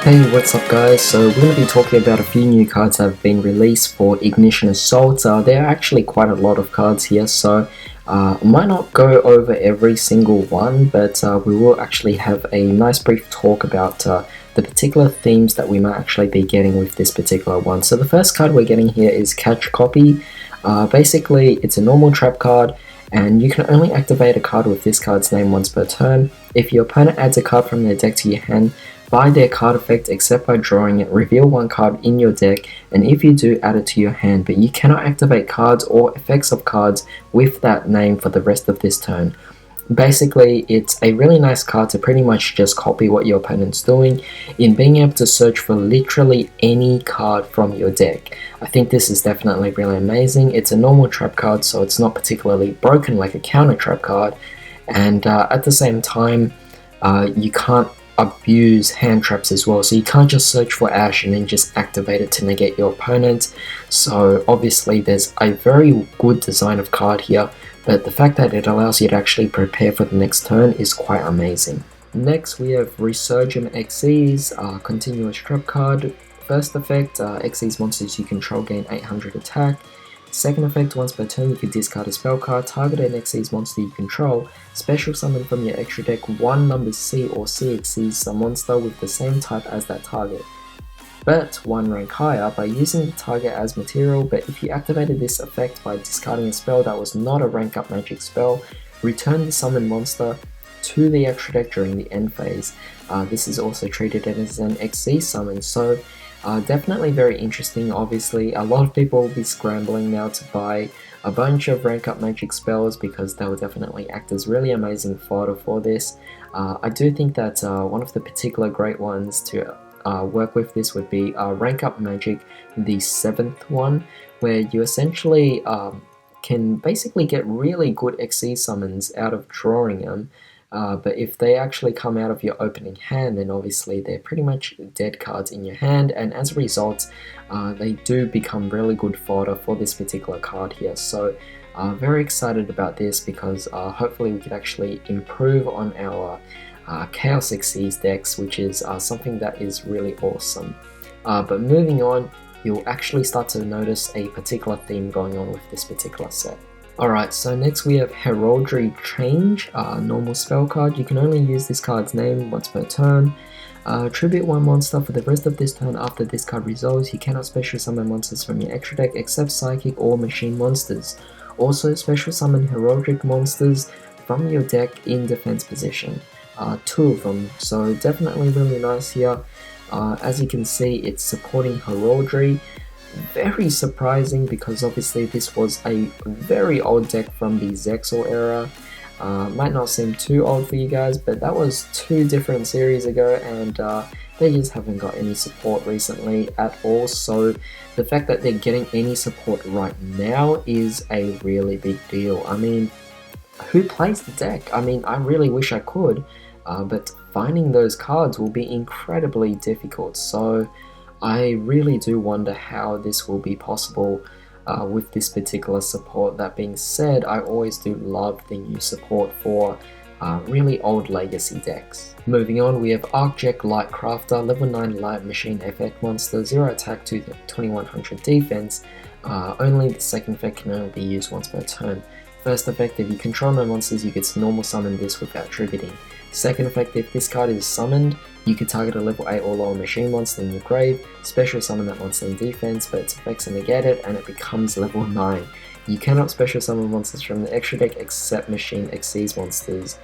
Hey, what's up guys? So we're going to be talking about a few new cards that have been released for Ignition Assault. There are actually quite a lot of cards here, so I might not go over every single one, but we will actually have a nice brief talk about the particular themes that we might actually be getting with this particular one. So the first card we're getting here is Catch Copy. Basically, it's a normal trap card, and you can only activate a card with this card's name once per turn. If your opponent adds a card from their deck to your hand, by their card effect except by drawing it, reveal one card in your deck, and if you do, add it to your hand, but you cannot activate cards or effects of cards with that name for the rest of this turn. Basically, it's a really nice card to pretty much just copy what your opponent's doing in being able to search for literally any card from your deck. I think this is definitely really amazing. It's a normal trap card, so it's not particularly broken like a counter trap card, and at the same time, you can't abuse hand traps as well, so you can't just search for Ash and then just activate it to negate your opponent. So obviously there's a very good design of card here, but the fact that it allows you to actually prepare for the next turn is quite amazing. Next we have Resurgent Xyz, continuous trap card. First effect, Xyz monsters you control gain 800 attack. Second effect, once per turn you can discard a spell card, target an Xyz monster you control, special summon from your extra deck one number C or C exceeds a monster with the same type as that target, but one rank higher by using the target as material. But if you activated this effect by discarding a spell that was not a rank up magic spell, return the summoned monster to the extra deck during the end phase. This is also treated as an Xyz summon, so definitely very interesting. Obviously, a lot of people will be scrambling now to buy a bunch of rank up magic spells because they will definitely act as really amazing fodder for this. I do think that one of the particular great ones to work with this would be rank up magic, the 7th one, where you essentially can basically get really good Xyz summons out of drawing them. But if they actually come out of your opening hand, then obviously they're pretty much dead cards in your hand, and as a result, they do become really good fodder for this particular card here. So very excited about this because hopefully we could actually improve on our Chaos Xyz decks, which is something that is really awesome. But moving on, you'll actually start to notice a particular theme going on with this particular set. Alright, so next we have Heraldry Change, normal spell card. You can only use this card's name once per turn. Tribute one monster for the rest of this turn. After this card resolves, you cannot special summon monsters from your extra deck except psychic or machine monsters. Also special summon heraldic monsters from your deck in defense position. 2 of them, so definitely really nice here. As you can see, it's supporting heraldry. Very surprising because obviously this was a very old deck from the ZeXal era. Might not seem too old for you guys, but that was 2 different series ago, and they just haven't got any support recently at all. So the fact that they're getting any support right now is a really big deal. I mean, who plays the deck? I mean, I really wish I could, but finding those cards will be incredibly difficult. So I really do wonder how this will be possible with this particular support. That being said, I always do love the new support for really old legacy decks. Moving on, we have Arclight Light Crafter, level 9 light machine effect monster, 0 attack to 2100 defense. Only the second effect can only be used once per turn. First effect, if you control no monsters, you can normal summon this without tributing. Second effect, if this card is summoned, you can target a level 8 or lower machine monster in your grave, special summon that monster in defense, but its effects are negated and it becomes level 9. You cannot special summon monsters from the extra deck except machine Xyz monsters.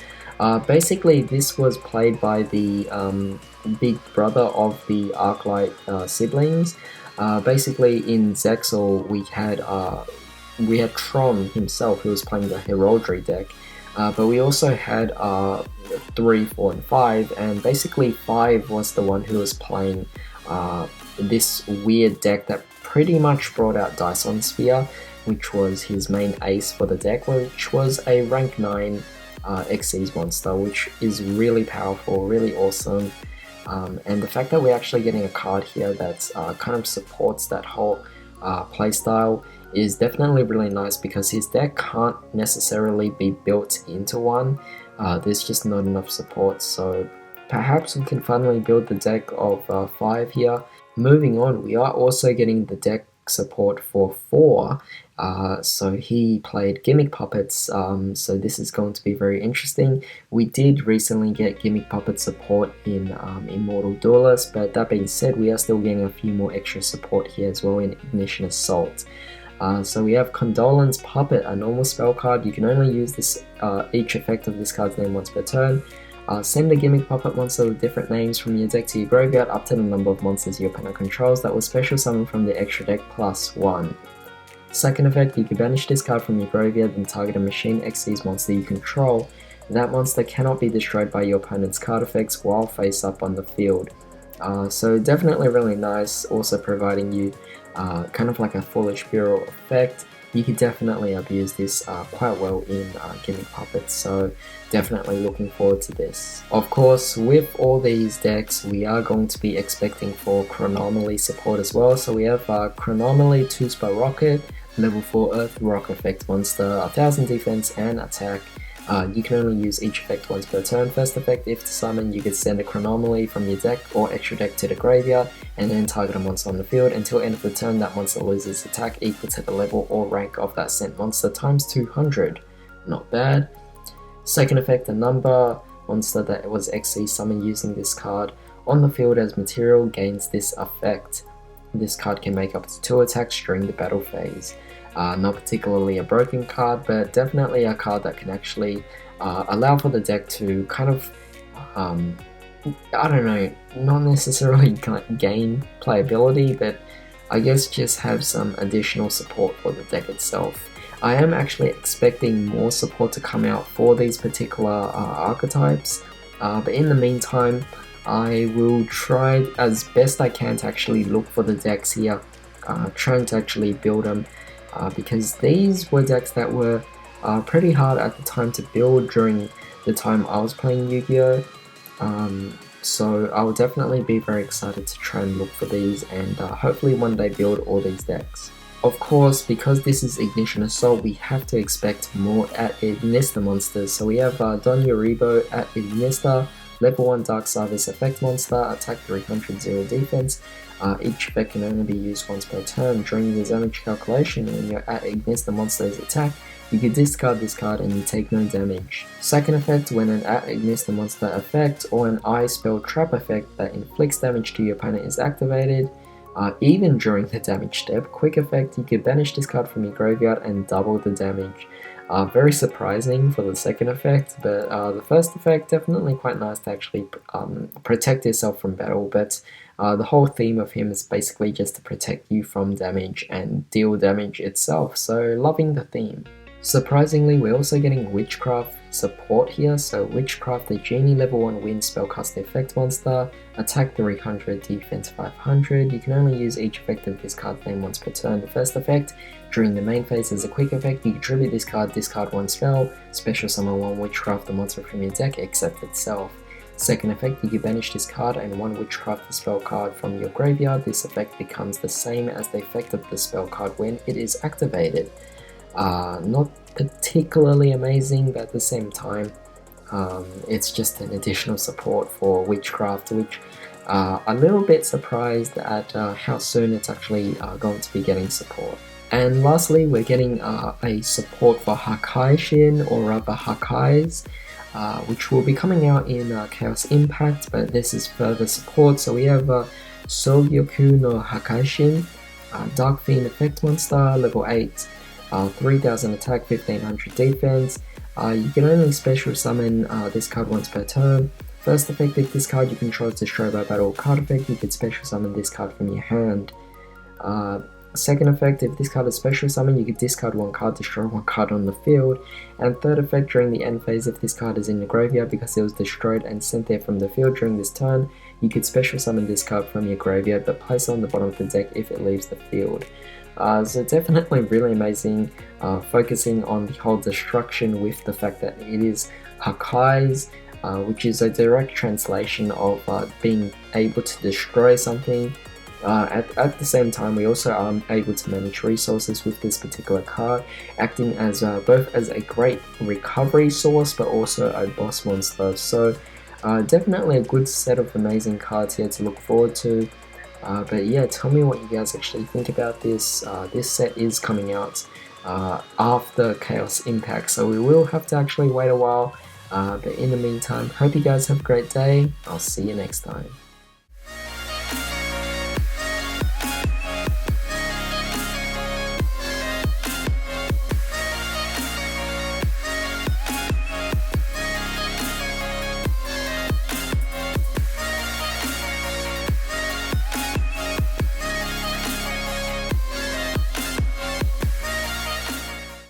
Basically, this was played by the big brother of the Arclight siblings. Basically, in ZeXal, we had Tron himself, who was playing the Heraldry deck. But we also had 3, 4, and 5, and basically 5 was the one who was playing this weird deck that pretty much brought out Dyson Sphere, which was his main ace for the deck, which was a rank 9 Xyz monster, which is really powerful, really awesome. And the fact that we're actually getting a card here that kind of supports that whole playstyle is definitely really nice, because his deck can't necessarily be built into one. There's just not enough support, so perhaps we can finally build the deck of 5 here. Moving on, we are also getting the deck support for 4. So he played Gimmick Puppets, so this is going to be very interesting. We did recently get Gimmick Puppet support in Immortal Duelist, but that being said, we are still getting a few more extra support here as well in Ignition Assault. So we have Condolence Puppet, a normal spell card. You can only use this each effect of this card's name once per turn. Send a Gimmick Puppet monster with different names from your deck to your graveyard up to the number of monsters your opponent controls that was special summoned from the extra deck +1. Second effect, you can banish this card from your graveyard and target a Machine Xyz monster you control. That monster cannot be destroyed by your opponent's card effects while face up on the field. So definitely really nice, also providing you kind of like a Foolish Bureau effect. You could definitely abuse this quite well in Gimmick Puppets, so definitely looking forward to this. Of course, with all these decks, we are going to be expecting for Chronomaly support as well. So we have Chronomaly 2-Spell Rocket, level 4 Earth Rock effect monster, 1000 defense and attack. You can only use each effect once per turn. First effect, if to summon, you can send a Chronomaly from your deck or extra deck to the graveyard and then target a monster on the field. Until end of the turn, that monster loses attack equal to the level or rank of that sent monster times 200. Not bad. Second effect, a number monster that was Xyz summoned using this card on the field as material gains this effect. This card can make up to 2 attacks during the battle phase. Not particularly a broken card, but definitely a card that can actually allow for the deck to kind of, I don't know, not necessarily gain playability, but I guess just have some additional support for the deck itself. I am actually expecting more support to come out for these particular archetypes, but in the meantime, I will try as best I can to actually look for the decks here, trying to actually build them. Because these were decks that were pretty hard at the time to build during the time I was playing Yu-Gi-Oh! So I'll definitely be very excited to try and look for these and hopefully one day build all these decks. Of course, because this is Ignition Assault, we have to expect more at Ignista monsters. So we have Don Yoribo at Ignista, level 1 Dark Service effect monster, attack 300, 0 defense. Each effect can only be used once per turn. During the damage calculation, when you're at Ignista monster's attack, you can discard this card and you take no damage. Second effect, when an at Ignista monster effect or an I spell trap effect that inflicts damage to your opponent is activated, even during the damage step. Quick effect, you can banish this card from your graveyard and double the damage. Very surprising for the second effect, but the first effect definitely quite nice to actually protect yourself from battle, but the whole theme of him is basically just to protect you from damage and deal damage itself, so loving the theme. Surprisingly, we're also getting Witchcraft Support here. So Witchcraft, the Genie level 1 wind spellcaster effect monster, attack 300, defense 500. You can only use each effect of this card's name once per turn. The first effect, during the main phase as a quick effect, you contribute this card, discard 1 spell, special summon 1 Witchcraft the monster from your deck except itself. Second effect, you can banish this card and 1 Witchcraft the spell card from your graveyard. This effect becomes the same as the effect of the spell card when it is activated. Not particularly amazing, but at the same time, it's just an additional support for Witchcraft, which a little bit surprised at how soon it's actually going to be getting support. And lastly, we're getting a support for Hakaishin, or rather Hakais, which will be coming out in Chaos Impact, but this is further support. So we have Sogyoku no Hakaishin, Dark Fiend effect monster, level 8, 3000 attack, 1500 defense. You can only special summon this card once per turn. First effect, if this card you control is destroyed by battle card effect, you can special summon this card from your hand. Second effect, if this card is special summon, you can discard 1 card, destroy 1 card on the field. And third effect, during the end phase, if this card is in the graveyard because it was destroyed and sent there from the field during this turn, you could special summon this card from your graveyard but place it on the bottom of the deck if it leaves the field. So definitely really amazing, focusing on the whole destruction with the fact that it is Hakais, which is a direct translation of being able to destroy something. At the same time, we also are able to manage resources with this particular card, acting as both as a great recovery source but also a boss monster. So Definitely a good set of amazing cards here to look forward to. But yeah, tell me what you guys actually think about this. This set is coming out after Chaos Impact, so we will have to actually wait a while. But in the meantime, hope you guys have a great day. I'll see you next time.